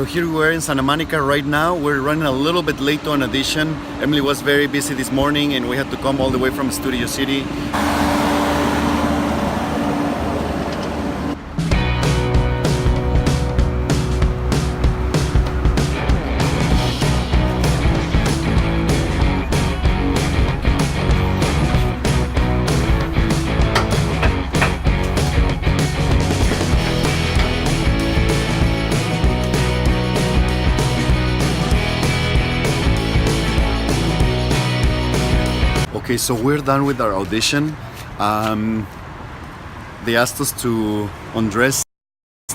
here we are in Santa Monica right now. We're running a little bit late to an audition. Emily was very busy this morning and we had to come all the way from Studio City. Okay, so we're done with our audition. They asked us to undress,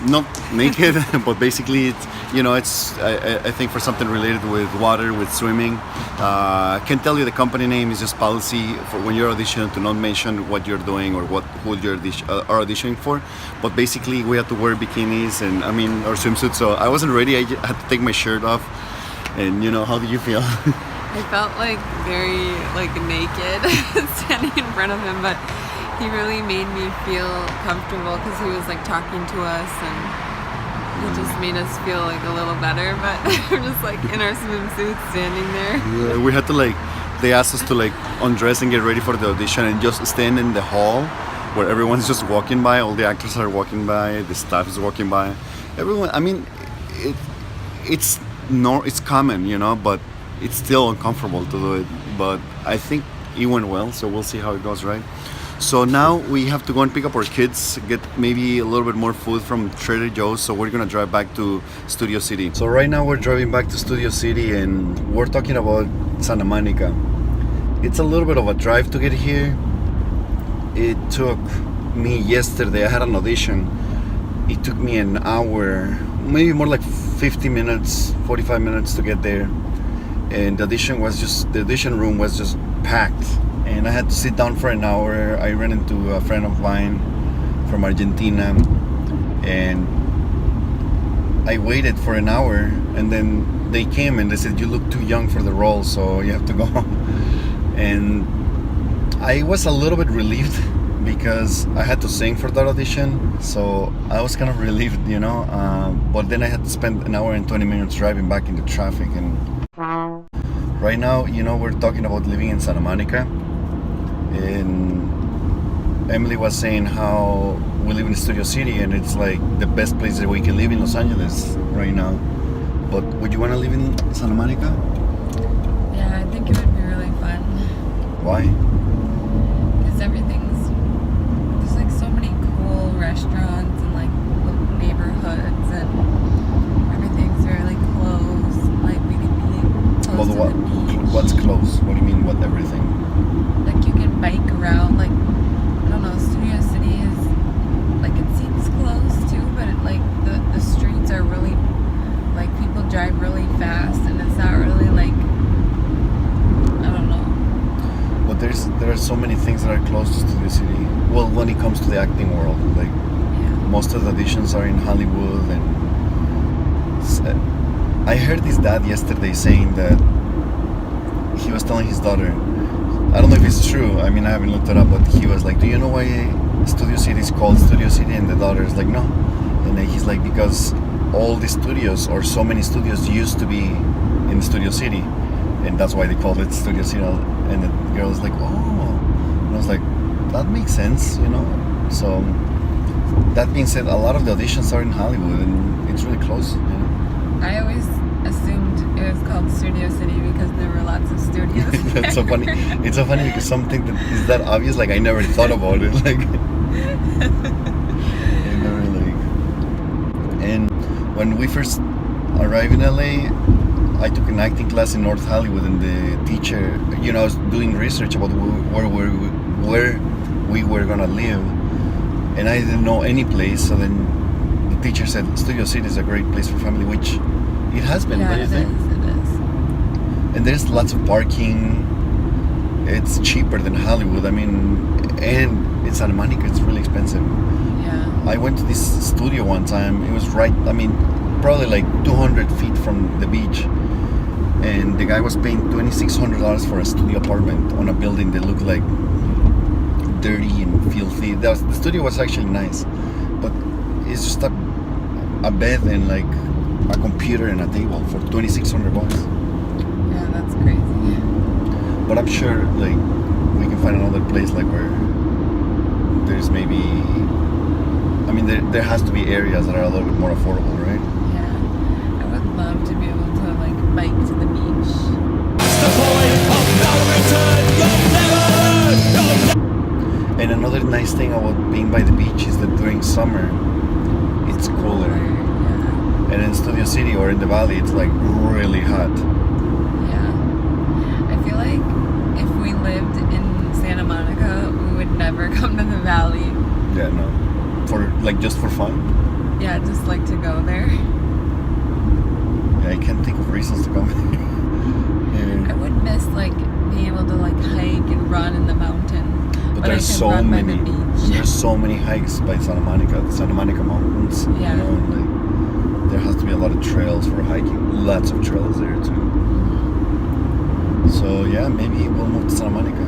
not naked, but basically, it's I think for something related with water, with swimming. I can't tell you the company name. It's just policy for when you're auditioning to not mention what you're doing or who you're are auditioning for. But basically, we had to wear bikinis and our swimsuits. So I wasn't ready. I had to take my shirt off. And how did you feel? I felt very naked standing in front of him, but he really made me feel comfortable because he was talking to us and he just made us feel a little better. But we're just in our swimsuits standing there. Yeah, we had to they asked us to undress and get ready for the audition and just stand in the hall where everyone's just walking by. All the actors are walking by, the staff is walking by. Everyone. It's common, but it's still uncomfortable to do it, but I think it went well, so we'll see how it goes, right? So now we have to go and pick up our kids, get maybe a little bit more food from Trader Joe's, so we're gonna drive back to Studio City. So right now we're driving back to Studio City and we're talking about Santa Monica. It's a little bit of a drive to get here. It took me yesterday, I had an audition. It took me an hour, maybe more like 50 minutes, 45 minutes to get there. And the audition room was just packed and I had to sit down for an hour. I ran into a friend of mine from Argentina and I waited for an hour and then they came and they said, you look too young for the role, so you have to go. And I was a little bit relieved because I had to sing for that audition, so I was kind of relieved, but then I had to spend an hour and 20 minutes driving back into traffic. And right now, we're talking about living in Santa Monica, and Emily was saying how we live in Studio City and it's the best place that we can live in Los Angeles right now. But would you want to live in Santa Monica? Yeah, I think it would be really fun. Why? Because there's so many cool restaurants and little neighborhoods and everything's really close. We could be close to the beach. What's close? What do you mean, what everything? You can bike around, I don't know, Studio City is, it seems close too, but the streets are really, people drive really fast and it's not really I don't know. But there are so many things that are close to Studio City. Well, when it comes to the acting world, most of the auditions are in Hollywood and I heard his dad yesterday saying that he was telling his daughter, I don't know if it's true, I haven't looked it up, but he was do you know why Studio City is called Studio City? And the daughter is no. And then he's because all the studios, or so many studios, used to be in Studio City, and that's why they called it Studio City. And the girl was oh. And I was that makes sense, So that being said, a lot of the auditions are in Hollywood and it's really close. I always assumed it was called Studio City because there were lots of studios. That's so funny. It's so funny because something that is that obvious, I never thought about it. And when we first arrived in LA, I took an acting class in North Hollywood, and the teacher, I was doing research about where we were gonna live, and I didn't know any place. So then the teacher said Studio City is a great place for family, which it has been. Yeah, what do you think? It is. And there's lots of parking. It's cheaper than Hollywood. And in Santa Monica, it's really expensive. Yeah. I went to this studio one time. It was probably 200 feet from the beach. And the guy was paying $2,600 for a studio apartment on a building that looked dirty and filthy. The studio was actually nice, but it's just a bed and a computer and a table for $2,600. Yeah, that's crazy. But I'm sure like we can find another place like where there's maybe, I mean there has to be areas that are a little bit more affordable, right? Yeah, I would love to be able to like bike to the beach. And another nice thing about being by the beach is that during summer it's cooler. Yeah. And in Studio City or in the valley it's like really hot. Yeah. I feel like if we lived in Santa Monica, we would never come to the valley. Yeah, no. For like just for fun? Yeah, just like to go there. Yeah, I can't think of reasons to come here. I would miss like being able to like hike and run in the mountains. But I there's can so run by many. the beach. There's so many hikes by Santa Monica, the Santa Monica Mountains. Yeah. You know, and like there has to be a lot of trails for hiking. Lots of trails there too. So yeah, maybe we'll move to Santa Monica.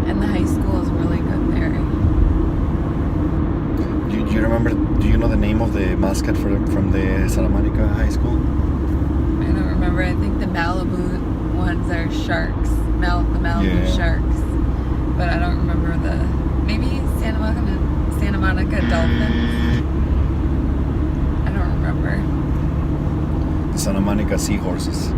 And the high school is really good there. Do you remember? Do you know the name of the mascot from the Santa Monica High School? I don't remember. I think the Malibu ones are sharks. The Malibu Sharks. But I don't remember maybe Santa Monica Dolphins. I don't remember. The Santa Monica Seahorses.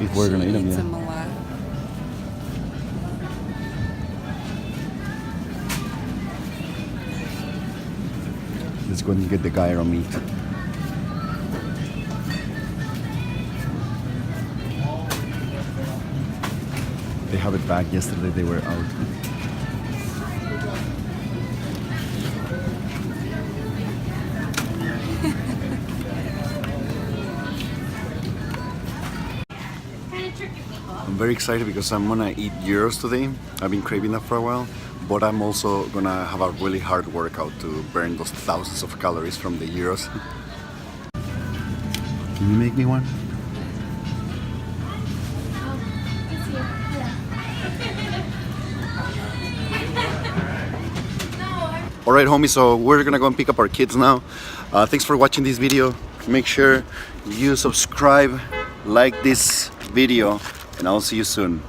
If we're gonna eat them, Eats yeah. them a lot. Let's go and get the gyro meat. They have it back. Yesterday they were out. I'm very excited because I'm gonna eat gyros today. I've been craving that for a while, but I'm also gonna have a really hard workout to burn those thousands of calories from the gyros. Can you make me one? Alright homie, so we're gonna go and pick up our kids now. Thanks for watching this video. Make sure you subscribe, like this video, and I'll see you soon.